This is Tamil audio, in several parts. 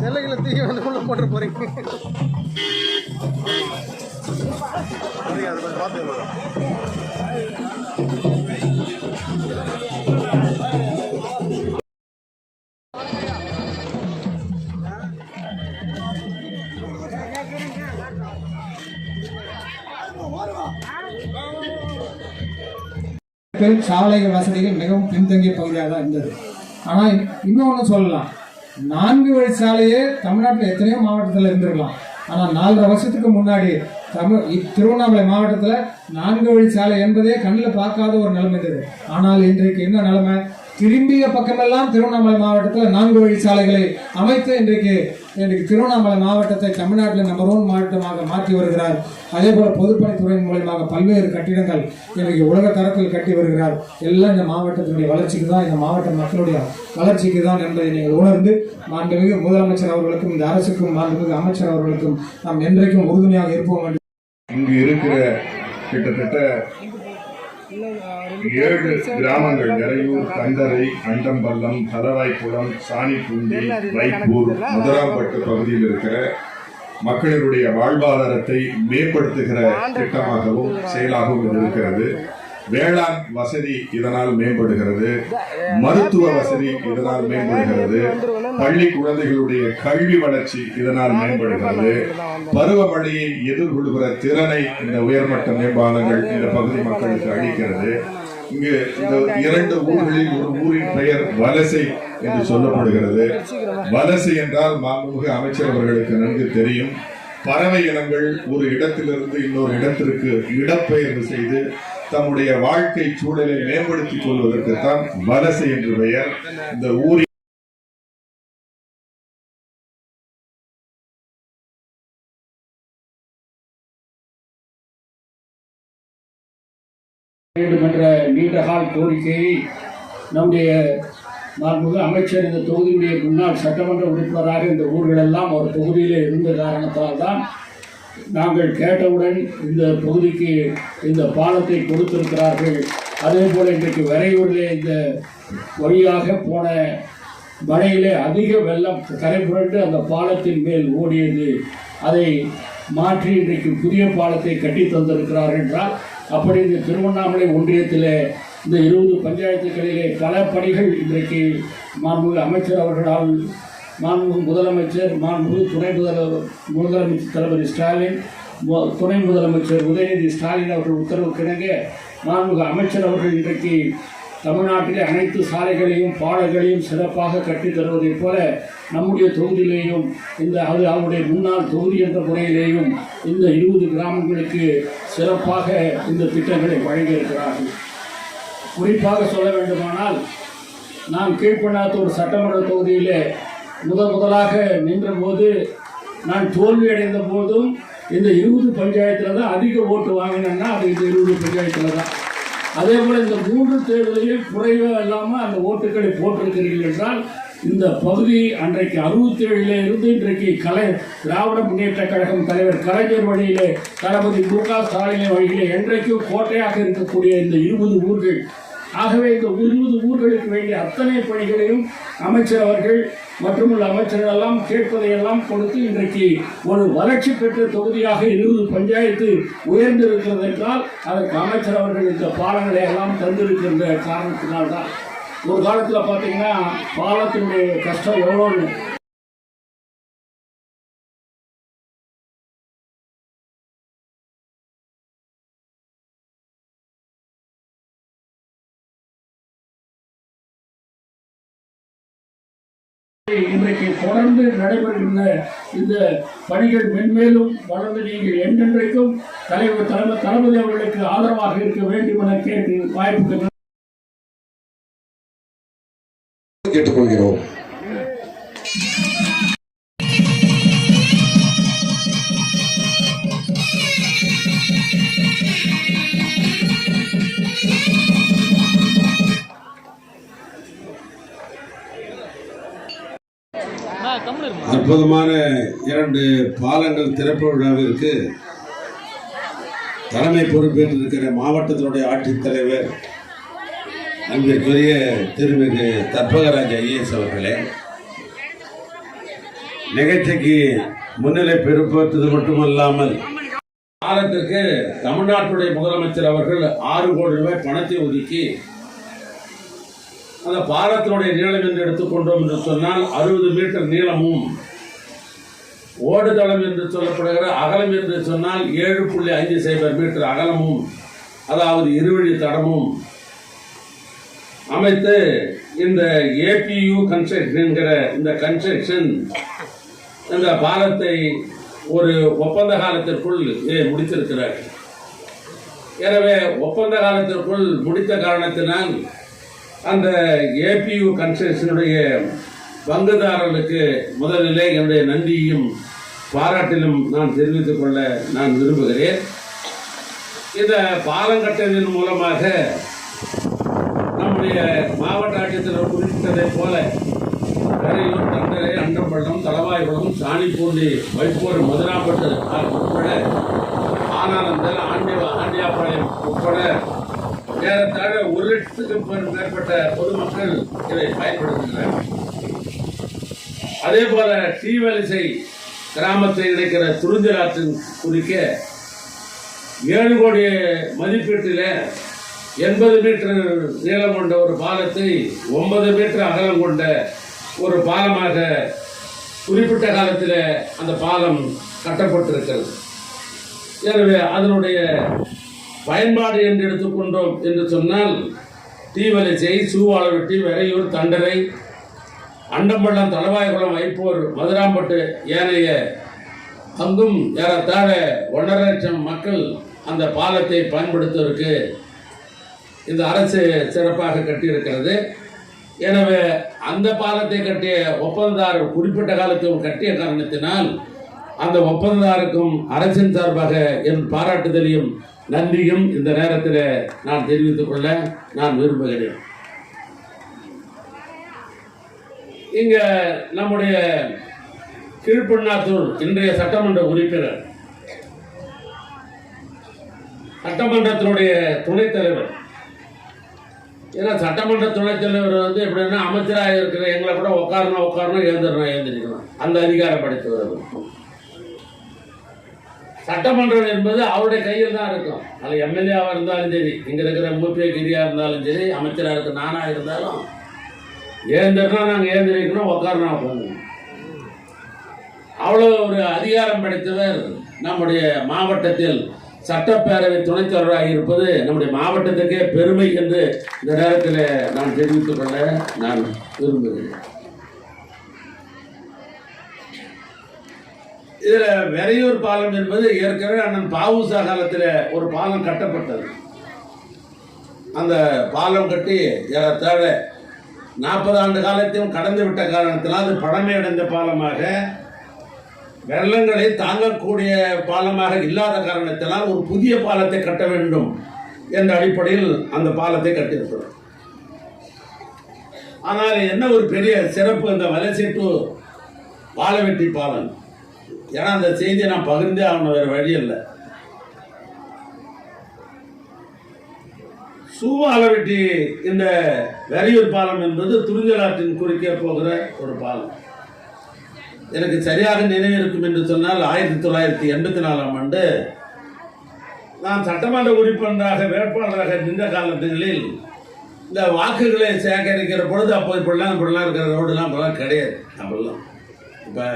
செல்லைகளை தூக்கி வந்து உள்ள போட்டு போறீங்க. சாலைகள் வசதிகள் மிகவும் பின்தங்கிய பகுதியாக தான் இருந்தது. ஆனால் இன்னொன்று சொல்லலாம், 4 வழி சாலையே தமிழ்நாட்டில் எத்தனையோ மாவட்டத்தில் இருந்திருக்கலாம். ஆனால் 4.5 வருஷத்துக்கு முன்னாடி திருவண்ணாமலை மாவட்டத்தில் 4 வழி சாலை என்பதே கண்ணில் பார்க்காத ஒரு நிலைமை இருந்தது. ஆனால் இன்றைக்கு என்ன நிலைமை? திரும்பிய பக்கமெல்லாம் திருவண்ணாமலை மாவட்டத்தில் 4 வழி சாலைகளை அமைத்து இன்றைக்கு திருவண்ணாமலை மாவட்டத்தை தமிழ்நாட்டில் நம்பர் 1 மாவட்டமாக மாற்றி வருகிறார். அதே போல பொதுப்பணித்துறையின் மூலமாக பல்வேறு கட்டிடங்கள் இன்றைக்கு உலக தரத்தில் கட்டி வருகிறார். எல்லாம் இந்த மாவட்டத்தினுடைய வளர்ச்சிக்கு தான், இந்த மாவட்ட மக்களுடைய வளர்ச்சிக்கு தான் என்பதை நீங்கள் உணர்ந்து மாண்புமிகு முதலமைச்சர் அவர்களுக்கும் இந்த அரசுக்கும் மாண்புமிகு அமைச்சர் அவர்களுக்கும் நாம் என்றைக்கும் உறுதுணையாக இருப்போம் என்று. இங்கு இருக்கிற கிட்டத்தட்ட 7 கிராமங்கள், நிறையூர், கந்தரை, அண்டம்பள்ளம், தலவாய்க்குளம், சாணிப்பூண்டி, வைப்பூர், முதலாம்பட்டு பகுதியில் இருக்கிற மக்களுடைய வாழ்வாதாரத்தை மேம்படுத்துகிற திட்டமாகவும் செயலாகவும் இருக்கிறது. வேளாண் வசதி இதனால் மேம்படுகிறது, மருத்துவ வசதி இதனால் மேம்படுகிறது, பள்ளி குழந்தைகளுடைய கல்வி வளர்ச்சி இதனால் மேம்படுகிறது, பருவமழையை எதிர்கொள்கிற திறனை இந்த உயர்மட்ட மேம்பாலங்கள் இந்த பகுதி மக்களுக்கு அளிக்கிறது. இங்கு இந்த 2 ஊர்களில் ஒரு ஊரின் பெயர் வலசை என்று சொல்லப்படுகிறது. வலசை என்றால் மாண்புமிகு அமைச்சர் அவர்களுக்கு நன்கு தெரியும். பறவை இனங்கள் ஒரு இடத்திலிருந்து இன்னொரு இடத்திற்கு இடப்பெயர்வு செய்து தம்முடைய வாழ்க்கை சூழலை மேம்படுத்திக் கொள்வதற்கு தான் வலசை என்று பெயர். இந்த ஊரில் வேண்டும் என்ற நீண்டகால கோரிக்கையை நம்முடைய மாண்புமிகு அமைச்சர் இந்த தொகுதியுடைய முன்னாள் சட்டமன்ற உறுப்பினராக இந்த ஊர்களெல்லாம் ஒரு தொகுதியில் இருந்த காரணத்தால் தான் நாங்கள் கேட்டவுடன் இந்த பகுதிக்கு இந்த பாலத்தை கொடுத்திருக்கிறார்கள். அதே போல் இன்றைக்கு வரையூரிலே இந்த வழியாக போன மழையிலே அதிக வெள்ளம் கரை புரண்டு அந்த பாலத்தின் மேல் ஓடியது. அதை மாற்றி இன்றைக்கு புதிய பாலத்தை கட்டி தந்திருக்கிறார்கள் என்றால், அப்படி இந்த திருவண்ணாமலை ஒன்றியத்தில் இந்த 20 பஞ்சாயத்துகளிலே பல பணிகள் இன்றைக்கு மாண்புமிகு அமைச்சர் அவர்களால், மாண்புமிகு முதலமைச்சர், மாண்புமிகு துணை முதலமைச்சர் தளபதி ஸ்டாலின், துணை முதலமைச்சர் உதயநிதி ஸ்டாலின் அவர்கள் உத்தரவுக்கிணங்க மாண்புமிகு அமைச்சர் அவர்கள் இன்றைக்கு தமிழ்நாட்டிலே அனைத்து சாலைகளையும் பாலங்களையும் சிறப்பாக கட்டித் தருவதைப் போல நம்முடைய தொகுதியிலேயும் அவருடைய முன்னாள் தொகுதி என்ற முறையிலேயும் இந்த 20 கிராமங்களுக்கு சிறப்பாக இந்த திட்டங்களை வழங்கியிருக்கிறார்கள். குறிப்பாக சொல்ல வேண்டுமானால், நான் கீழ்பண்ணாத்தூர் சட்டமன்ற தொகுதியிலே முதலாக நின்றபோது நான் தோல்வி அடைந்த போதும் இந்த 20 பஞ்சாயத்தில் தான் அதிக ஓட்டு வாங்கினேன்னா அது இந்த 20 பஞ்சாயத்தில் தான். அதே போல் இந்த 3 தேர்தலையும் குறைவே இல்லாமல் அந்த ஓட்டுக்களை போட்டிருக்கிறீர்கள் என்றால், இந்த பகுதி அன்றைக்கு 67 இருந்து இன்றைக்கு திராவிட முன்னேற்ற கழகம் தலைவர் கலைஞர் வழியிலே, தளபதி மு.க. ஸ்டாலின் வழியிலே என்றைக்கும் கோட்டையாக இருக்கக்கூடிய இந்த 20 ஊர்கள். ஆகவே இந்த 20 ஊர்களுக்கு வேண்டிய அத்தனை பணிகளையும் அமைச்சர் அவர்கள் மற்றும் உள்ள அமைச்சர்கள் எல்லாம் கேட்பதையெல்லாம் கொடுத்து இன்றைக்கு ஒரு வளர்ச்சி பெற்ற தொகுதியாக 20 பஞ்சாயத்து உயர்ந்திருக்கிறது என்றால் அதற்கு அமைச்சர் அவர்கள் இந்த பாலங்களை எல்லாம் தந்திருக்கின்ற காரணத்தினால்தான். ஒரு காலத்தில் பார்த்தீங்கன்னா பாலத்தினுடைய கஷ்டம் எவ்வளோன்னு இன்றைக்கு தொடர்ந்து நடைபெறுகின்ற இந்த பணிகள் மென்மேலும் வளர்ந்து நீங்கள் என்றென்றைக்கும் தளபதி அவர்களுக்கு ஆதரவாக இருக்க வேண்டும் என கேட்டு வாய்ப்புக்கு கேட்டுக்கொள்கிறோம். அற்புதமான 2 பாலங்கள் திறப்பு விழாவிற்கு தலைமை பொறுப்பேற்றிருக்கிற மாவட்டத்தினுடைய ஆட்சித்தலைவர் அன்பிற்குரிய திருமிகு தற்பகராஜ் ஐஏஎஸ் அவர்களே, நிகழ்ச்சிக்கு முன்னிலை பெருப்பது மட்டுமல்லாமல் பாலத்திற்கு தமிழ்நாட்டுடைய முதலமைச்சர் அவர்கள் 6 கோடி ரூபாய் பணத்தை ஒதுக்கி அந்த பாலத்தினுடைய நீளம் என்று எடுத்துக்கொண்டோம் என்று சொன்னால் 60 மீட்டர் நீளமும் ஓடுதளம் என்று சொல்லப்படுகிற அகலம் என்று சொன்னால் 7.50 மீட்டர் அகலமும், அதாவது இருவழி தடமும் அமைத்து இந்த ஏபியு கன்ஸ்ட்ரக்ஷன் என்கிற இந்த கன்ஸ்ட்ரக்ஷன் இந்த பாலத்தை ஒரு ஒப்பந்த காலத்திற்குள் முடித்திருக்கிறார். எனவே ஒப்பந்த காலத்திற்குள் முடித்த காரணத்தினால் அந்த ஏபியு கன்ஸ்ட்ரக்ஷனுடைய பங்குதாரர்களுக்கு முதலிலே என்னுடைய நன்றியும் பாராட்டிலும் நான் தெரிவித்துக் கொள்ள நான் விரும்புகிறேன். இந்த பாலம் கட்டுவதன் மூலமாக நம்முடைய மாவட்ட ஆட்சித்தலைவர் குறிப்பிட்டதைப் போல கரையூர், தண்டரை, அண்டம்பள்ளம், தளவாய்குளம், சாணிப்பூண்டி, வைப்பூர், மதுராம்பட்டு உட்பட ஆனானந்தல், ஆண்டியாபாளையம் உட்பட ஏறத்தாழ 1 லட்சத்துக்கும் மேற்பட்ட பொதுமக்கள் இதை பயன்படுத்துகிறார். அதே போல தீவலிசை கிராமத்தை இணைக்கிற துறிஞ்சலாற்றின் குறுக்க 7 கோடி மதிப்பீட்டில் 80 மீட்டர் நீளம் கொண்ட ஒரு பாலத்தை 9 மீட்டர் அகலம் கொண்ட ஒரு பாலமாக குறிப்பிட்ட காலத்தில் அந்த பாலம் கட்டப்பட்டிருக்கிறது. எனவே அதனுடைய பயன்பாடு என்று எடுத்துக்கொண்டோம் என்று சொன்னால் தீவலிசை, சூவாளவெட்டி, வெறையூர், தண்டரை, அண்டம்பள்ளம், தளவாய்குளம், வைப்பூர், மதுராம்பட்டு ஏனைய அங்கும் ஏறத்தாழ 1.5 லட்சம் மக்கள் அந்த பாலத்தை பயன்படுத்துவதற்கு இந்த அரசு சிறப்பாக கட்டியிருக்கிறது. எனவே அந்த பாலத்தை கட்டிய ஒப்பந்ததாரர் குறிப்பிட்ட காலத்தில் கட்டிய காரணத்தினால் அந்த ஒப்பந்ததாருக்கும் அரசின் சார்பாக என் பாராட்டுதலையும் நன்றியும் இந்த நேரத்தில் நான் தெரிவித்துக் கொள்ள நான் விரும்புகிறேன். இங்க நம்முடைய கீழ்பண்ணாத்தூர் இன்றைய சட்டமன்ற உறுப்பினர், சட்டமன்றத்தினுடைய துணைத் தலைவர், ஏன்னா சட்டமன்ற துணைத் தலைவர் எப்படின்னா அமைச்சராக இருக்கிற எங்களை கூட உட்காரணும் எழுந்திருக்கணும், அந்த அதிகாரம் படைத்தவர். சட்டமன்றம் என்பது அவருடைய கையில் தான் இருக்கும். அது எம்எல்ஏவாக இருந்தாலும் சரி, இங்கே இருக்கிற மூப்பியா இருந்தாலும் சரி, அமைச்சராக இருக்க நானாக இருந்தாலும் ஏந்திரனா நாங்கள் ஏந்திரிக்கணும், உட்காரணும் போகணும். அவ்வளோ ஒரு அதிகாரம் படைத்தவர் நம்முடைய மாவட்டத்தில் சட்டப்பேரவை துணைத் தலைவராக இருப்பது நம்முடைய மாவட்டத்துக்கே பெருமை என்று இந்த நேரத்தில் நான் தெரிவித்துக் கொள்ள நான் விரும்புகிறேன். இதில் வெறையூர் பாலம் என்பது ஏற்கனவே அண்ணன் பாவுசா காலத்தில் ஒரு பாலம் கட்டப்பட்டது. அந்த பாலம் கட்டி ஏறத்தாழ 40 ஆண்டு காலத்தையும் கடந்து விட்ட காரணத்தினால் அது பழமையடைந்த பாலமாக, வெள்ளங்களை தாங்கக்கூடிய பாலமாக இல்லாத காரணத்தினால் ஒரு புதிய பாலத்தை கட்ட வேண்டும் என்ற அடிப்படையில் அந்த பாலத்தை கட்டியிருக்கிறோம். ஆனால் என்ன ஒரு பெரிய சிறப்பு இந்த வலசை டு வாழவெட்டி பாலம். ஏன்னா அந்த செய்தியை நான் பகிர்ந்தே ஆகணும், வேறு வழி இல்லை. சூவாலவெட்டி இந்த வெறையூர் பாலம் என்பது துறிஞ்சலாற்றின் குறுக்கே போகிற ஒரு பாலம். எனக்கு சரியாக நினைவிருக்கும் என்று சொன்னால் 1984ஆம் ஆண்டு நான் சட்டமன்ற உறுப்பினராக வேட்பாளராக நின்ற காலங்களில் இந்த வாக்குகளை சேகரிக்கிற பொழுது அப்போ இப்படிலாம் இருக்கிற ரோடுலாம் இப்போலாம் கிடையாது. அப்பெல்லாம் இப்போ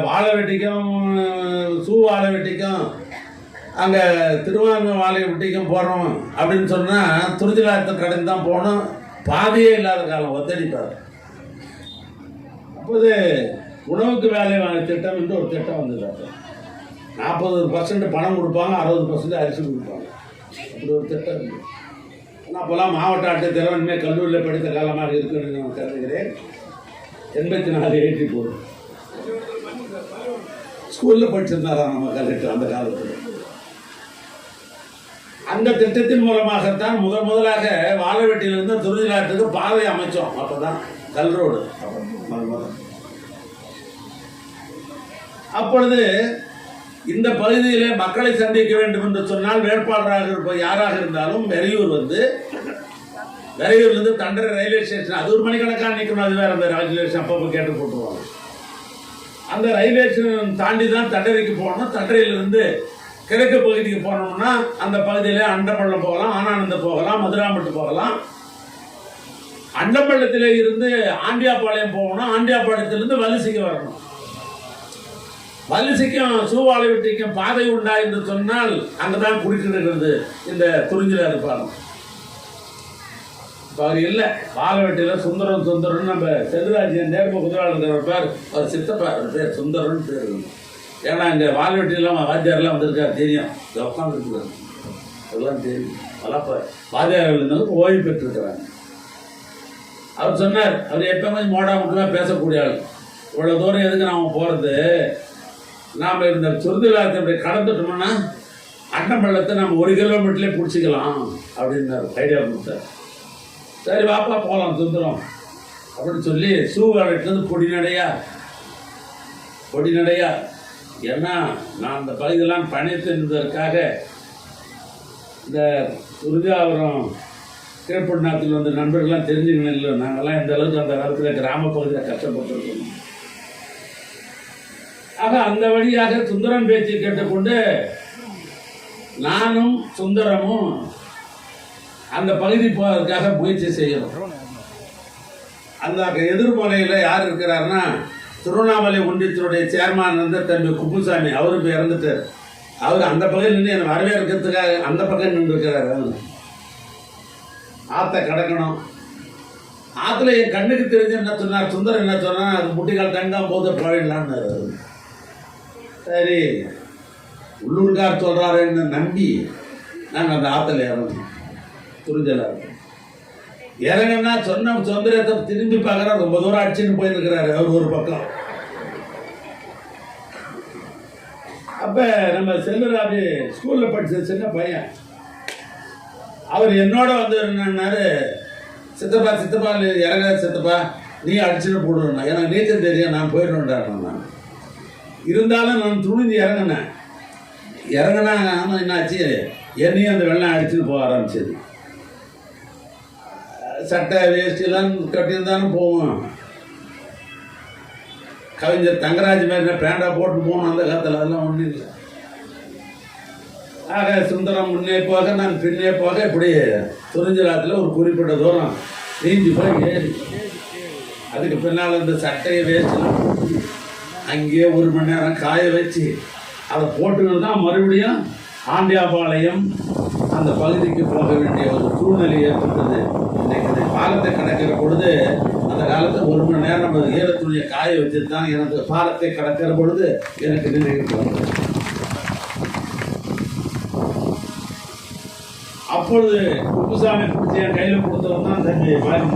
வாழவெட்டிக்கும் சூவாலவெட்டிக்கும் அங்கே திருவாரூர் வாழவெட்டிக்கும் போகிறோம் அப்படின்னு சொன்னால் துறிஞ்சலாற்று கடந்து தான் போகணும். பாதையே இல்லாத காலம், ஒத்தடிப்பார். அப்போது உணவுக்கு வேலை வாங்க திட்டம் என்று ஒரு திட்டம் வந்தது. 40% பணம் கொடுப்பாங்க, 60% அரிசி கொடுப்பாங்க. அப்படி ஒரு திட்டம் இருக்குது. ஆனால் அப்போல்லாம் மாவட்ட ஆட்சித்தலைவர் இனிமேல் கல்லூரியில் படித்த காலமாக இருக்குன்னு நான் கருதுகிறேன். 84 84 ஸ்கூலில் படிச்சிருந்தாரா நம்ம கலெக்டர் அந்த காலத்தில். அந்த திட்டத்தின் மூலமாகத்தான் முதலாக வாழவெட்டியிலிருந்து துறிஞ்சலாற்றுக்கு பாதை அமைச்சோம். அப்போ தான் கல் ரோடு அப்பொழுது இந்த பகுதியிலே மக்களை சந்திக்க வேண்டும் என்று சொன்னால் வேட்பாளராக இருப்ப யாராக இருந்தாலும் வெறையூர்லேருந்து தண்டரை ரயில்வே ஸ்டேஷன், அது ஒரு மணிக்கணக்காக நிற்கணும், அது வேற அந்த ரயில்வே ஸ்டேஷன் அப்பப்போ கேட்டு போட்டுருவாங்க. அந்த ரயில்வே ஸ்டேஷன் தாண்டி தான் தண்டரைக்கு போகணும். தண்டரையிலிருந்து கிழக்கு பகுதிக்கு போனோம்னா அந்த பகுதியிலே அண்டம்பள்ளம் போகலாம், ஆனானந்தம் போகலாம், மதுராம்பட்டு போகலாம். அண்டம்பள்ளத்திலே இருந்து ஆண்டியாபாளையம் போகணும், ஆண்டியாபாளையத்திலிருந்து வலிசிக்கு வரணும். வலிசிக்கும் சூவாலைவெட்டிக்கும் பாதை உண்டா என்று சொன்னால் அங்கதான் குறுக்கிடுகிறது இந்த குறிஞ்சிலாறு பாலம். அவர் இல்லை, பாலவெட்டியில் சுந்தரன் நம்ம செல்வராஜன் நேர்ம குதிராளர் பேர், அவர் சித்தப்பா பேர் சுந்தரன் பேர். ஏன்னா இங்கே வால்வெட்டிலாம் வாத்தியாரெலாம் வந்திருக்காரு, தெரியும், உட்காந்துருக்குறாரு, அதெல்லாம் தெரியும். அதெல்லாம் வாத்தியார்கள் இருந்தவங்க ஓய்வு பெற்றிருக்கிறாங்க. அவர் சொன்னார், அவர் எப்பவுமே மோடாமுட்டமாக பேசக்கூடிய ஆள். இவ்வளோ தூரம் எதுக்கு நாம் போகிறது, நாம் இந்த சுருதிலாத்தை அப்படி கடந்துட்டோம்னா அண்டம்பள்ளத்தை நம்ம 1 கிலோமீட்டர்லேயே பிடிச்சிக்கலாம் அப்படின்னாரு, ஐடியா கொடுத்தார். சரி வாப்பா போகலாம் சுந்தரம் அப்படின்னு சொல்லி சூவாலையிலேருந்து பொடி நடையா, ஏன்னா நான் அந்த பகுதியெல்லாம் பணித்திருந்ததற்காக இந்த துர்காபுரம் கீழ்பண்ணாத்தில் வந்த நண்பர்கள்லாம் தெரிஞ்சுக்கணும். இல்லை நாங்கள்லாம் இந்த அளவுக்கு அந்த காலத்தில் கிராம பகுதியில் கஷ்டப்பட்டுருக்கோம். ஆக அந்த வழியாக சுந்தரம் பேச்சு கேட்டுக்கொண்டு நானும் சுந்தரமும் அந்த பகுதி போவதற்காக முயற்சி செய்யணும். அந்த எதிர்முறையில் யார் இருக்கிறாருன்னா திருவண்ணாமலை ஒன்றியத்தினுடைய சேர்மான் வந்து தம்பி குப்புசாமி, அவரு இப்போ இறந்துட்டார். அவர் அந்த பகுதியில் நின்று என்னை வரவேற்கிறதுக்காக அந்த பக்கம் நின்று இருக்கிறார். அவர் ஆற்றை கடக்கணும். ஆற்றுல என் கண்ணுக்கு தெரிஞ்சு என்ன சொன்னார், சுந்தரம் என்ன சொன்னார், அது முட்டிக்கால் தங்காம போது போயிடலான்னு. சரி உள்ளூர்கார் சொல்கிறாருன்னு நம்பி நான் அந்த ஆற்றுல இறங்கணும். துரிஞ்சலாக இறங்கன்னா சொன்ன சுந்தரத்தை திரும்பி பார்க்குறா, ரொம்ப தூரம் அடிச்சுன்னு போயிருக்கிறாரு அவர் ஒரு பக்கம். அப்போ நம்ம செல்வராஜ் ஸ்கூலில் படித்த சின்ன பையன், அவர் என்னோட வந்து என்னன்னாரு, சித்தப்பா இறங்க சித்தப்பா, நீ அடிச்சுன்னு போடுவேண்ணா, எனக்கு நீச்சல் தெரியும், நான் போயிடுவேன்டாண்ணா. நான் இருந்தாலும் நான் துணிஞ்சு இறங்கினா என்னாச்சு, என்னையும் அந்த வெள்ளம் அடிச்சுன்னு போக ஆரம்பிச்சது. சட்டை வேஷ்டிலாம் கட்டியிருந்தாலும் போவோம். கவிஞர் தங்கராஜ் மாதிரி பேண்டா போட்டு போகணும் அந்த காலத்தில், அதெல்லாம் ஒன்றும் இல்லை. ஆக சுந்தரம் முன்னே போக நான் பின்னே போக இப்படி துறிஞ்சலாத்தில் ஒரு குறிப்பிட்ட தூரம் நீஞ்சி போய் ஏறி அதுக்கு பின்னால் இந்த சட்டையை வேஸ்ட்லாம் அங்கேயே 1 மணி நேரம் காய வச்சு அதை போட்டுக்கிட்டு தான் மறுபடியும் ஆண்டியாபாளையம் அந்த பகுதிக்கு போக வேண்டிய ஒரு சூழ்நிலை ஏற்பட்டது. இன்றைக்கு பாலத்தை கடக்கிற பொழுது அந்த காலத்தில் 1 மணி நேரம் நம்ம ஈரத்துணியை காய வச்சுட்டு தான் எனக்கு பாலத்தை கடக்கிற பொழுது எனக்கு நினைவு வந்தது. அப்பொழுது குப்புசாமி பிடிச்சி என் கையில் கொடுத்தவன் தான் தம்பி மாறி.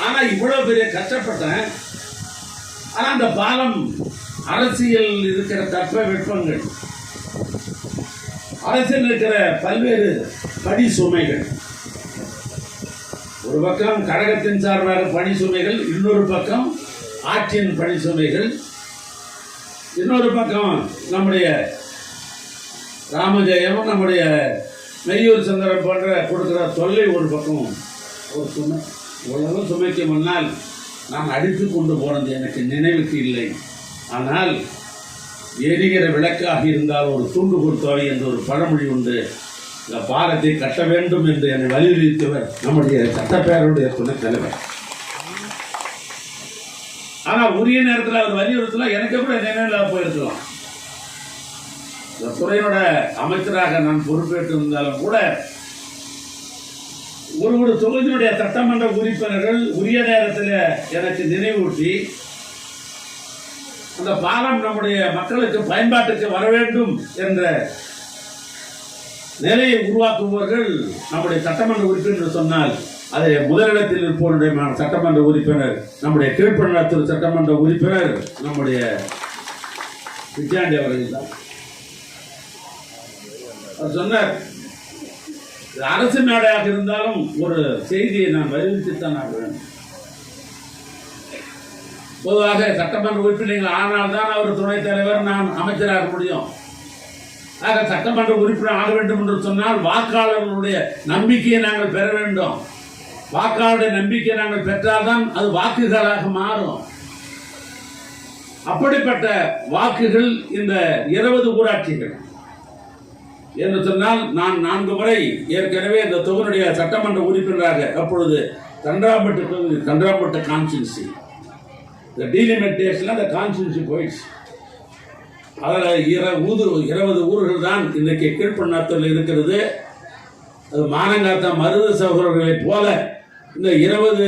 ஆனால் இவ்வளோ பெரிய கஷ்டப்பட்டேன். ஆனால் அந்த பாலம் அரசியல் இருக்கிற தட்ப வெப்பங்கள், அரசியல் இருக்கிற பல்வேறு பணி சுமைகள், ஒரு பக்கம் கழகத்தின் சார்பாக பணி சுமைகள், இன்னொரு பக்கம் ஆட்சியின் பணி சுமைகள், இன்னொரு பக்கம் நம்முடைய ராமஜெயம், நம்முடைய மெய்யூர் சந்திரன் போன்ற கொடுக்குற தொல்லை ஒரு பக்கம் ஒரு சுமை. இவ்வளவு சுமைக்கு முன்னால் நான் அடித்து கொண்டு போனது எனக்கு நினைவுக்கு இல்லை. ஆனால் எரிகிற விளக்காக இருந்தால் ஒரு தூண்டு கொடுத்தவை என்ற ஒரு பழமொழி உண்டு. இந்த பாலத்தை கட்ட வேண்டும் என்று என்னை வலியுறுத்தியவர் நம்முடைய சட்டப்பேரவையுடைய துணைத் தலைவர். ஆனால் உரிய நேரத்தில் அவர் வலியுறுத்தலாம், எனக்கு கூட நினைவில் போயிருக்கலாம். இந்த துறையோட அமைச்சராக நான் பொறுப்பேற்று இருந்தாலும் கூட ஒரு தொகுதியினுடைய சட்டமன்ற உறுப்பினர்கள் உரிய நேரத்தில் எனக்கு நினைவூட்டி அந்த பாலம் நம்முடைய மக்களுக்கு பயன்பாட்டுக்கு வர வேண்டும் என்ற நிலையை உருவாக்குபவர்கள் நம்முடைய சட்டமன்ற உறுப்பினர் சொன்னால் அதை முதலிடத்தில் இருப்பவருடைய சட்டமன்ற உறுப்பினர் நம்முடைய கீழ்பண்ணாத்தூர் சட்டமன்ற உறுப்பினர் நம்முடைய விஜயாண்டி அவர்கள் தான். அவர் சொன்னார், அரசு மேடையாக இருந்தாலும் ஒரு செய்தியை நான் வலியுறுத்தித்தான் ஆக வேண்டும். பொதுவாக சட்டமன்ற உறுப்பினர்கள் ஆனால் தான் அவர் துணைத் தலைவர், நான் அமைச்சராக முடியும். ஆக சட்டமன்ற உறுப்பினர் ஆக வேண்டும் என்று சொன்னால் வாக்காளர்களுடைய நம்பிக்கையை நாங்கள் பெற வேண்டும். வாக்காளருடைய நம்பிக்கையை நாங்கள் பெற்றால்தான் அது வாக்குகளாக மாறும். அப்படிப்பட்ட வாக்குகள் இந்த 20 ஊராட்சிகள் என்று சொன்னால், நான் 4 முறை ஏற்கனவே இந்த தொகுதியுடைய சட்டமன்ற உறுப்பினராக, அப்பொழுது தண்டராம்பட்டு கான்ஸ்டியூன்சி, இந்த டீலிமிட்டேஷன் அந்த கான்ஸ்டியூன்சி போயிடுச்சு. அதில் 20 ஊர்கள் தான் இன்றைக்கு கீழ்பண்ணாத்தில் இருக்கிறது. அது மானங்காத்த மருது சகோதரர்களைப் போல இந்த 20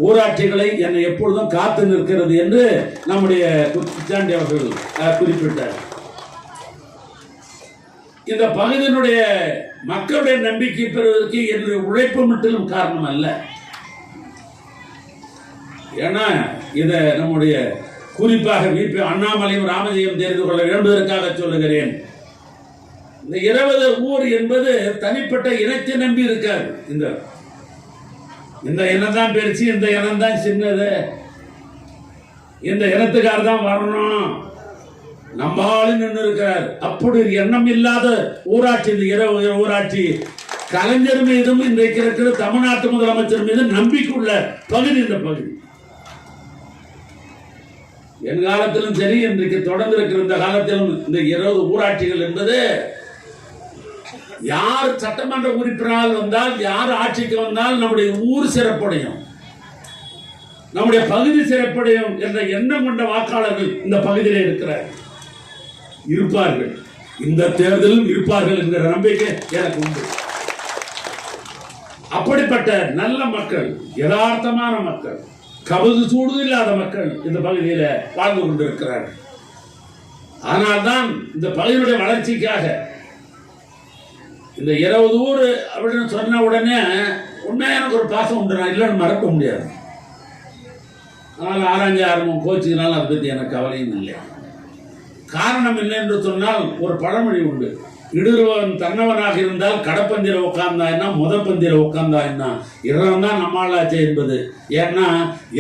ஊராட்சிகளை என்னை எப்பொழுதும் காத்து நிற்கிறது என்று நம்முடைய குச்சாண்டி அவர்கள் குறிப்பிட்டார். இந்த பகுதியினுடைய மக்களுடைய நம்பிக்கை பெறுவதற்கு என்னுடைய உழைப்பு மட்டும் காரணம் அல்ல. ஏன்னா இதை நம்முடைய குறிப்பாக விபி அண்ணாமலையும் ராமஜெயம் தெரிந்து கொள்ள வேண்டுவதற்காக சொல்லுகிறேன். இந்த 20 ஊர் என்பது தனிப்பட்ட இனத்தை நம்பி இருக்காது. இந்த இனம் தான் பெருசு, இந்த இனம் தான் சின்னது, இந்த இனத்துக்கார தான் வரணும், நம்ம ஆளு நின்று இருக்கார், அப்படி எண்ணம் இல்லாத ஊராட்சி இந்த 20 ஊராட்சி. கலைஞர் மீதும் இன்றைக்கு இருக்கிற தமிழ்நாட்டு முதலமைச்சர் மீது நம்பிக்கையுள்ள பகுதி இந்த பகுதி. என் காலத்திலும் சரி, இன்றைக்கு தொடர்ந்து இருக்கிற இந்த காலத்திலும் இந்த 20 ஊராட்சிகள் என்பது யார் சட்டமன்ற உறுப்பினரால் வந்தால், யார் ஆட்சிக்கு வந்தால் நம்முடைய ஊர் சிறப்படையும், நம்முடைய பகுதி சிறப்படையும் என்ற எண்ணம் கொண்ட வாக்காளர்கள் இந்த பகுதியில் இருப்பார்கள். இந்த தேர்தலில் இருப்பார்கள் என்கிற நம்பிக்கை எனக்கு உண்டு. அப்படிப்பட்ட நல்ல மக்கள், யதார்த்தமான மக்கள், கபது சூடு இல்லாத மக்கள் இந்த பகுதியில் வாழ்ந்து கொண்டிருக்கிறார்கள். ஆனால்தான் இந்த பகுதியுடைய வளர்ச்சிக்காக இந்த 20 ஊர் அப்படின்னு சொன்ன உடனே உண்மையாக எனக்கு ஒரு பாசம் உண்டு, நான் இல்லைன்னு மறக்க முடியாது. அதனால் ஆராய்ச்சி ஆரம்பம் கோச்சிக்கினாலும் அதை பற்றி எனக்கு கவலையும் இல்லை. காரணம் என்ன என்று சொன்னால், ஒரு பழமொழி உண்டு, இடுருவன் தன்னவனாக இருந்தால் கடப்பந்திர உட்கார்ந்தா என்ன, முதப்பந்திர உட்கார்ந்தா என்ன, இரவும் தான் நம்மளாச்சே என்பது. ஏன்னா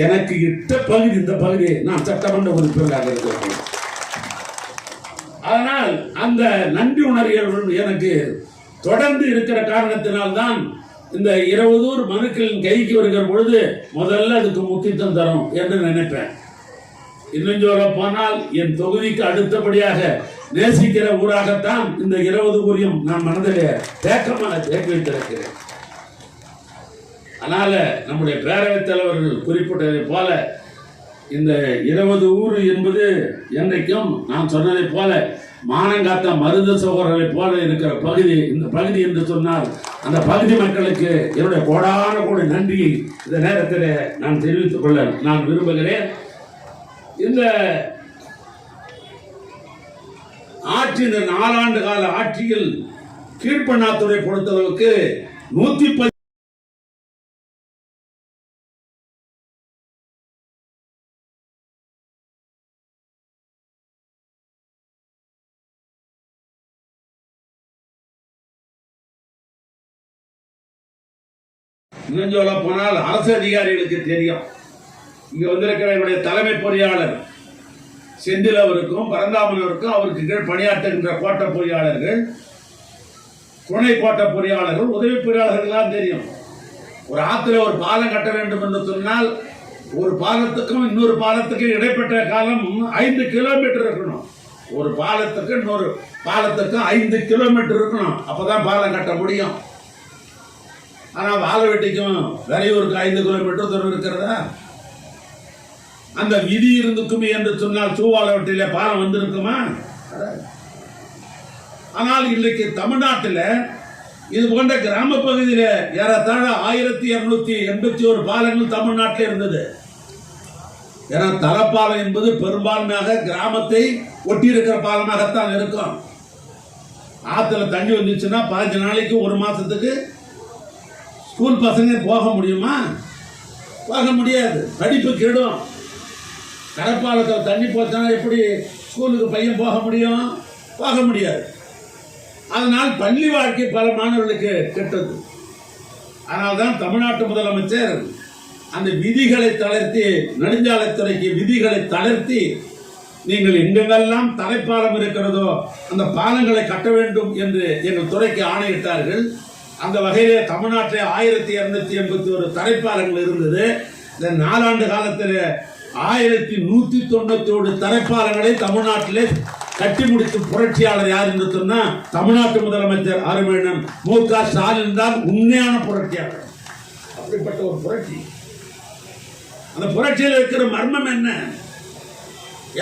எனக்கு இட்ட பகுதி இந்த பகுதி, நான் சட்டமன்ற உறுப்பினராக இருக்கிறேன். அதனால் அந்த நன்றி உணர்வுகள் எனக்கு தொடர்ந்து இருக்கிற காரணத்தினால்தான் இந்த 20 ஊர் மனுக்களின் கைக்கு வருகிற பொழுது முதல்ல அதுக்கு முக்கியத்துவம் தரும் என்று நினைப்பேன். இன்னும் சொல்ல போனால் என் தொகுதிக்கு அடுத்தபடியாக நேசிக்கிற ஊராகத்தான் இந்த 20 ஊரையும் நான் மனதில் தேக்கமாக தேக்கி வைத்திருக்கிறேன். அதனால நம்முடைய பேரவைத் தலைவர்கள் குறிப்பிட்டதை போல இந்த 20 ஊர் என்பது என்றைக்கும் நான் சொன்னதை போல மானங்காத்த மருத சகோதரர்களை போல இருக்கிற பகுதி. இந்த பகுதி என்று சொன்னால் அந்த பகுதி மக்களுக்கு என்னுடைய கோடான கோடி நன்றியை இந்த நேரத்தில் நான் தெரிவித்துக் கொள்ள நான் விரும்புகிறேன். இந்த ஆட்சி, இந்த 4 ஆண்டு கால ஆட்சியில் கீழ்பண்ணாத்துறை பொறுத்தளவுக்கு 110 இன்னும் சொல்ல போனால் அரசு அதிகாரிகளுக்கு தெரியும். இங்க வந்திருக்கிற என்னுடைய தலைமை பொறியாளர் செந்தில் அவருக்கும் பரந்தாமனவருக்கும் அவருக்கு கீழ் பணியாற்றுகின்ற கோட்ட பொறியாளர்கள், துணை கோட்ட பொறியாளர்கள், உதவி பொறியாளர்கள்லாம் தெரியும். ஒரு ஆத்துல ஒரு பாலம் கட்ட வேண்டும் என்று சொன்னால் ஒரு பாலத்துக்கும் இன்னொரு பாலத்துக்கும் இடைப்பட்ட காலம் 5 கிலோமீட்டர் இருக்கணும். ஒரு பாலத்துக்கு இன்னொரு பாலத்துக்கும் 5 கிலோமீட்டர் இருக்கணும், அப்பதான் பாலம் கட்ட முடியும். ஆனால் வாழவெட்டிக்கும் வரையூருக்கு 5 கிலோமீட்டர் தூரம் இருக்கிறதா? அந்த விதி இருந்துக்குமே என்று சொன்னால் சூவாழவெட்டியில பாலம் வந்திருக்குமா? ஆனால் இன்றைக்கு தமிழ்நாட்டில் இது போன்ற கிராம பகுதியில் ஏறத்தாழ 1281 பாலங்கள் தமிழ்நாட்டில் இருந்தது. ஏன்னா தலப்பாலம் என்பது பெரும்பான்மையாக கிராமத்தை ஒட்டி இருக்கிற பாலமாகத்தான் இருக்கும். ஆத்துல தண்ணி வந்துச்சுன்னா 15 நாளைக்கு 1 மாசத்துக்கு ஸ்கூல் பசங்க போக முடியுமா? போக முடியாது, படிப்பு கெடும். கடற்பாலத்தில் தண்ணி போச்சுன்னா எப்படி ஸ்கூலுக்கு பையன் போக முடியும்? போக முடியாது. அதனால் பள்ளி வாழ்க்கை பல மாணவர்களுக்கு கெட்டது. அதனால்தான் தமிழ்நாட்டு முதலமைச்சர் அந்த விதிகளை தளர்த்தி, நெடுஞ்சாலைத்துறைக்கு விதிகளை தளர்த்தி, நீங்கள் எங்கெங்கெல்லாம் தரைப்பாலம் இருக்கிறதோ அந்த பாலங்களை கட்ட வேண்டும் என்று எங்கள் துறைக்கு ஆணையிட்டார்கள். அந்த வகையிலே தமிழ்நாட்டில் 1281 தரைப்பாலங்கள் இருந்தது. இந்த 4 ஆண்டு காலத்தில் 1191 தரைப்பாலங்களை தமிழ்நாட்டிலே கட்டி முடித்து புரட்சியாளர் யார் என்று சொன்னா தமிழ்நாட்டு முதலமைச்சர் அருமையண்ணன் மு.க. ஸ்டாலின் தான் உண்மையான புரட்சியாளர். அப்படிப்பட்ட ஒரு புரட்சி. அந்த புரட்சியில் இருக்கிற மர்மம் என்ன?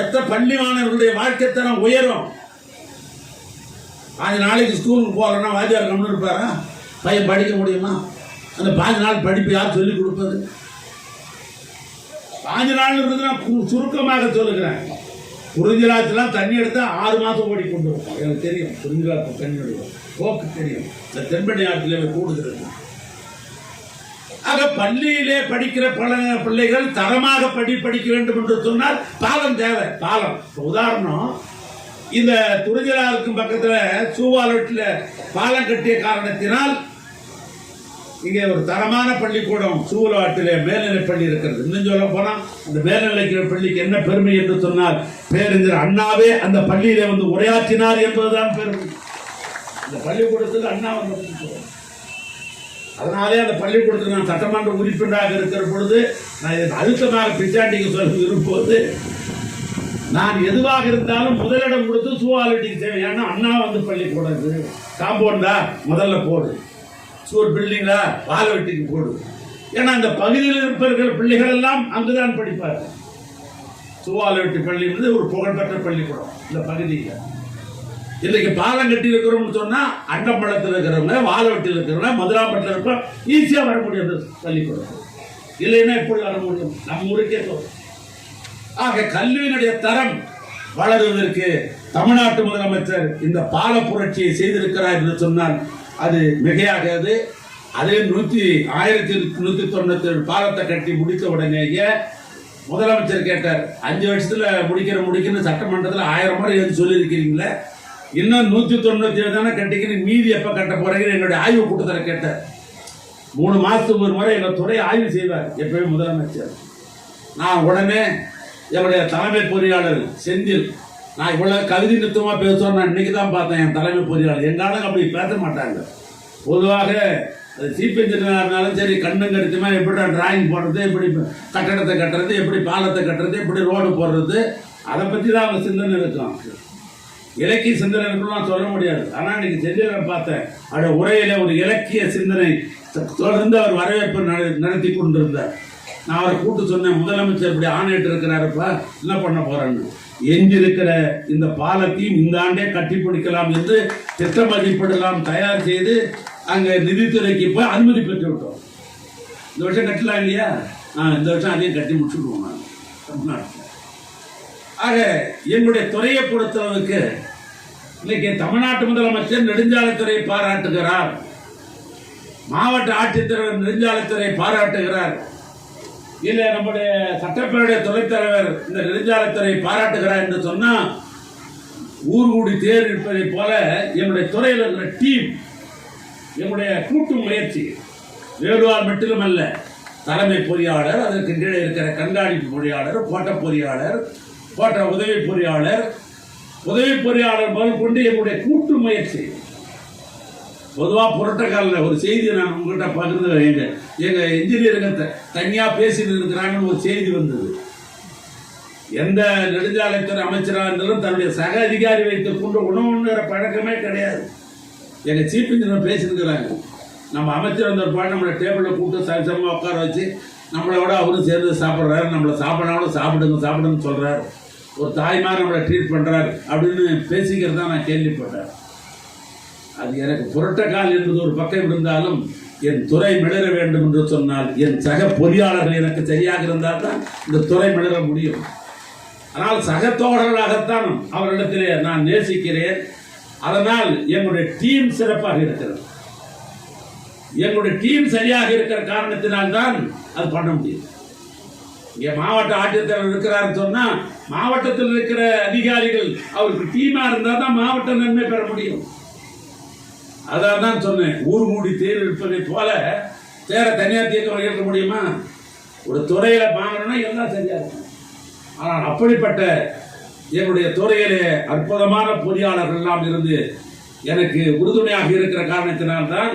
எத்தனை பள்ளி மாணவர்களுடைய வாழ்க்கை தரம் உயரும். 5 நாளைக்கு ஸ்கூலுக்கு போகலன்னா வாத்தியார் கம்னு இருப்பாரா? பையன் படிக்க முடியுமா? அந்த 5 நாள் படிப்பு யார் சொல்லிக் கொடுப்பது? 5 நாள் இருந்து நான் சுருக்கமாக சொல்லுகிறேன். குறிஞ்சிலாச்செல்லாம் தண்ணி எடுத்தா 6 மாதம் ஓடி கொண்டு வரும். எனக்கு தெரியும். குறிஞ்சிலாத்து தண்ணி எடுக்கும் போக்கு தெரியும். இந்த தென்பெண்ணை ஆற்றிலே கூடுகிறது. ஆக பள்ளியிலே படிக்கிற பல பிள்ளைகள் தரமாக படிக்க வேண்டும் என்று சொன்னால் பாலம் தேவை. பாலம் உதாரணம், இந்த துறைஜலாருக்கும் பக்கத்தில் சூவாலட்டில் பாலம் கட்டிய காரணத்தினால் இங்கே ஒரு தரமான பள்ளிக்கூடம் சூவாலட்டிலே மேல்நிலை பள்ளி இருக்கிறது. இன்னும் சொல்ல போனால் அந்த மேல்நிலை பள்ளிக்கு என்ன பெருமை என்று சொன்னால் பேரறிஞர் அண்ணாவே அந்த பள்ளியிலே வந்து உரையாற்றினார் என்பதுதான் பெருமை. இந்த பள்ளிக்கூடத்துக்கு அண்ணா வந்து, அதனாலே அந்த பள்ளிக்கூடத்தில் நான் சட்டமன்ற உறுப்பினராக இருக்கிற பொழுது நான் இதற்கு அழுத்தமாக பிச்சாண்டிக்கு சொல்ல விரும்புவது, நான் எதுவாக இருந்தாலும் முதலிடம் கொடுத்து சூவாலிட்டிக்கு தேவை. ஏன்னா அண்ணா வந்து பள்ளிக்கூடம் காம்பவுண்டா முதல்ல போடு, சூர் பில்டிங்கா வாழவெட்டிக்கு போடு. ஏன்னா அந்த பகுதியில் இருப்பவர்கள் பிள்ளைகள் எல்லாம் அங்குதான் படிப்பார்கள். சூவாலவெட்டி பள்ளி வந்து ஒரு புகழ்பெற்ற பள்ளிக்கூடம் இந்த பகுதியில். இன்னைக்கு பாலம் கட்டி இருக்கிறோம்னு சொன்னா அண்டம்பழத்தில் இருக்கிறவங்க, வாழவெட்டியில் இருக்கிறவங்க, மதுராம்பட்டில் இருக்கிறோம் ஈஸியா வர முடியாது பள்ளிக்கூடம். இல்லைன்னா எப்படி வர முடியும்? நம்ம ஊருக்கே தோணும். ஆக கல்வியினுடைய தரம் வளருவதற்கு தமிழ்நாட்டு முதலமைச்சர் இந்த பால புரட்சியை செய்திருக்கிறார் என்று சொன்னால் அது மிகையாகாது. அதே 1197 பாலத்தை கட்டி முடித்த உடனேயே முதலமைச்சர் கேட்டார், 5 வருஷத்துல முடிக்கணும் சட்டமன்றத்தில் 1000 முறை எழுதி சொல்லியிருக்கிறீங்களே, இன்னும் 197 தானே கட்டிக்கணும், மீதி எப்ப கட்ட போறீங்க? என்னுடைய ஆய்வு கூட்டத்தில் கேட்டார். 3 மாசத்துக்கு ஒரு முறை எங்கள் துறை ஆய்வு செய்வார் எப்பயும் முதலமைச்சர். நான் உடனே என்னுடைய தலைமை பொறியாளர் செந்தில், நான் இவ்வளவு கவிதை நிறுத்தமா பேசுவோம் நான் இன்னைக்கு தான் பார்த்தேன். என் தலைமை பொறியாளர் எங்காலும் அப்படி பேச மாட்டாங்க. பொதுவாக சீஃப் இன்ஜினியராக இருந்தாலும் சரி, கண்ணு கருத்துமா எப்படி டிராயிங் போடுறது, எப்படி கட்டடத்தை கட்டுறது, எப்படி பாலத்தை கட்டுறது, எப்படி ரோடு போடுறது, அதை பற்றி தான் அவங்க சிந்தனை இருக்கும். இலக்கிய சிந்தனை இருக்குன்னு சொல்ல முடியாது. ஆனால் இன்னைக்கு செந்திலை பார்த்தேன், அவருடைய உரையில ஒரு இலக்கிய சிந்தனை தொடர்ந்து அவர் வரவேற்பு நடத்தி கொண்டிருந்தார். நான் அவரை கூப்பிட்டு சொன்னேன், முதலமைச்சர் இப்படி ஆணையிட்டு இருக்கிறாருப்பா, என்ன பண்ண போறேன்னு. எஞ்சிருக்கிற இந்த பாலத்தையும் இந்த ஆண்டே கட்டி பிடிக்கலாம் என்று திட்ட மதிப்பீடெல்லாம் தயார் செய்து அங்கே நிதித்துறைக்கு போய் அனுமதி பெற்று விட்டோம். இந்த வருஷம் கட்டலாம் இல்லையா? இந்த வருஷம் அதையும் கட்டி முடிச்சுடுவோம் நான் தமிழ்நாட்டில். ஆக எங்களுடைய துறையை பொறுத்தளவுக்கு இன்னைக்கு தமிழ்நாட்டு முதலமைச்சர் நெடுஞ்சாலைத்துறையை பாராட்டுகிறார், மாவட்ட ஆட்சித்தலைவர் நெடுஞ்சாலைத்துறை பாராட்டுகிறார், இல்ல நம்முடைய சட்டப்பேரவை துணைத் தலைவர் இந்த நெடுஞ்சாலைத்துறை பாராட்டுகிறார் என்று சொன்னா ஊர் கூடி தேர் இருப்பதை போல என்னுடைய துறையில் இருக்கிற டீம், என்னுடைய கூட்டு முயற்சி வேறுவார் மட்டும் அல்ல, தலைமை பொறியாளர், அதற்கு கீழே இருக்கிற கண்காணிப்பு பொறியாளர், கோட்ட பொறியாளர், கோட்ட உதவி பொறியாளர் முதல் கொண்டு என்னுடைய கூட்டு முயற்சி. பொதுவாக புரட்டக்காலில் ஒரு செய்தியை நான் உங்கள்கிட்ட பகிர்ந்து, எங்கள் இன்ஜினியருங்க தனியாக பேசிட்டு இருக்கிறாங்கன்னு ஒரு செய்தி வந்தது. எந்த நெடுஞ்சாலைத்துறை அமைச்சராக இருந்தாலும் தன்னுடைய சக அதிகாரி வைத்துக் கொண்டு உணவுங்கிற பழக்கமே கிடையாது. எங்கள் சீஃப் இன்ஜினியர் பேசியிருக்கிறாங்க, நம்ம அமைச்சர் வந்த பாடு நம்மளை டேபிளில் கூப்பிட்டு சரிசமாக உட்கார வச்சு நம்மளை விட அவரும் சேர்ந்து சாப்பிட்றாரு, நம்மளை சாப்பிடாலும் சாப்பிடுன்னு சொல்கிறார், ஒரு தாய்மார் நம்மளை ட்ரீட் பண்ணுறாரு அப்படின்னு பேசிக்கிறது தான் நான் கேள்விப்பட்டேன். அது எனக்கு புரட்டக்கால் என்பது ஒரு பக்கம் இருந்தாலும் என் துறை மிளற வேண்டும் என்று சொன்னால் என் சக பொறியாளர்கள் எனக்கு சரியாக இருந்தால் தான் இந்த துறை மிளற முடியும். ஆனால் சக தோழர்களாகத்தான் அவரிடத்திலே நான் நேசிக்கிறேன். அதனால் என்னுடைய டீம் சிறப்பாக இருக்கிறது. என்னுடைய டீம் சரியாக இருக்கிற காரணத்தினால்தான் அது பண்ண முடியும். இங்கே மாவட்ட ஆட்சித்தலைவர் இருக்கிறார் சொன்னா மாவட்டத்தில் இருக்கிற அதிகாரிகள் அவருக்கு டீமா இருந்தால் தான் மாவட்டம் நன்மை பெற முடியும். அதான் தான் சொன்னேன், ஊர் மூடி தேர் இருப்பதை போல தேர தனியார் தீர்க்க வைக்க முடியுமா? ஒரு துறையில வாங்கணும்னா எல்லாம் சரியா இருக்கும். ஆனால் அப்படிப்பட்ட என்னுடைய துறையிலே அற்புதமான பொறியாளர்கள் எல்லாம் இருந்து எனக்கு உறுதுணையாக இருக்கிற காரணத்தினால்தான்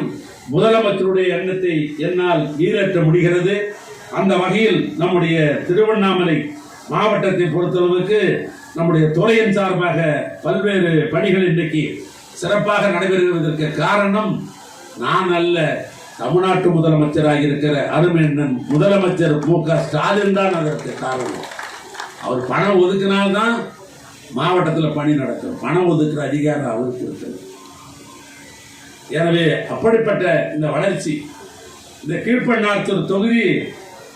முதலமைச்சருடைய எண்ணத்தை என்னால் ஈரேற்ற முடிகிறது. அந்த வகையில் நம்முடைய திருவண்ணாமலை மாவட்டத்தை பொறுத்தளவுக்கு நம்முடைய துறையின் சார்பாக பல்வேறு பணிகள் இன்றைக்கு சிறப்பாக நடைபெறுவதற்கு காரணம் நான் அல்ல, தமிழ்நாட்டு முதலமைச்சராக இருக்கிற அருமையண்ணன் முதலமைச்சர் மு.க. ஸ்டாலின் தான் அதற்கு காரணம். அவர் பணம் ஒதுக்கினால்தான் மாவட்டத்தில் பணி நடக்கும். பணம் ஒதுக்குற அதிகாரம் அவருக்கு இருக்கிறது. எனவே அப்படிப்பட்ட இந்த வளர்ச்சி, இந்த கீழ்பண்ணாத்தூர் தொகுதி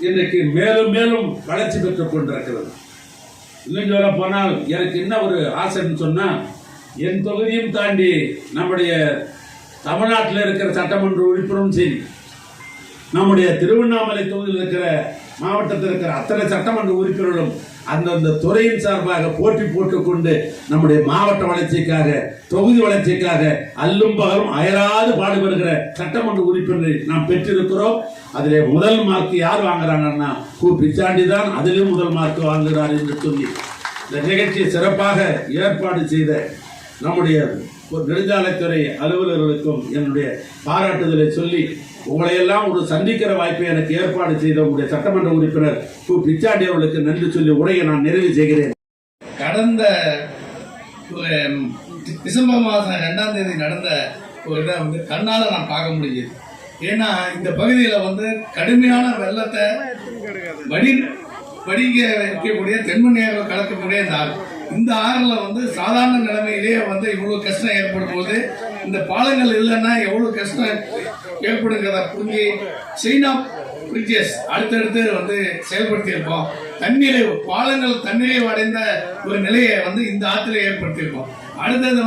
இன்றைக்கு மேலும் மேலும் வளர்ச்சி பெற்றுக் கொண்டிருக்கிறது. இன்னும் சொல்ல போனால் எனக்கு என்ன ஒரு ஆசைன்னு சொன்னா, என் தொகுதியும் தாண்டி நம்முடைய தமிழ்நாட்டில் இருக்கிற சட்டமன்ற உறுப்பினரும் சரி, நம்முடைய திருவண்ணாமலை தொகுதியில் இருக்கிற மாவட்டத்தில் இருக்கிற அத்தனை சட்டமன்ற உறுப்பினர்களும் அந்தந்த துறையின் சார்பாக போட்டி போட்டுக்கொண்டு நம்முடைய மாவட்ட வளர்ச்சிக்காக, தொகுதி வளர்ச்சிக்காக அல்லும் பகலும் அயராது பாடுபடுகிற சட்டமன்ற உறுப்பினரை நாம் பெற்றிருக்கிறோம். அதிலே முதல் மார்க் யார் வாங்குறாங்கன்னா கு. பிச்சாண்டி தான் அதிலும் முதல் மார்க் வாங்குகிறார் என்று சொல்லி இந்த நிகழ்ச்சியை சிறப்பாக ஏற்பாடு செய்த நம்முடைய நெடுஞ்சாலைத்துறை அலுவலர்களுக்கும் என்னுடைய பாராட்டுதலை சொல்லி, உங்களையெல்லாம் ஒரு சந்திக்கிற வாய்ப்பை எனக்கு ஏற்பாடு செய்த உங்களுடைய சட்டமன்ற உறுப்பினர் கு. பிச்சாண்டி அவர்களுக்கு நன்றி சொல்லி உரையை நான் நிறைவு செய்கிறேன். கடந்த டிசம்பர் மாதம் 2ஆம் தேதி நடந்த ஒரு இதை வந்து கண்ணால் நான் பார்க்க முடியுது. ஏன்னா இந்த பகுதியில் கடுமையான வெள்ளத்தை வடிக வைக்கக்கூடிய தென்மணியாக கலக்கக்கூடிய இந்த ஆறில் சாதாரண நிலைமையிலேயே இவ்வளோ கஷ்டம் ஏற்படும் போது இந்த பாலங்கள் இல்லைன்னா எவ்வளோ கஷ்டம் ஏற்படுங்கிறத புரிஞ்சு சைனா பிரிட்ஜஸ் அடுத்தடுத்து செயல்படுத்தியிருக்கோம். பாலங்கள் தண்ணீரை அடைந்த ஒரு நிலையை இந்த ஆற்றிலே ஏற்படுத்தியிருக்கோம். அடுத்தது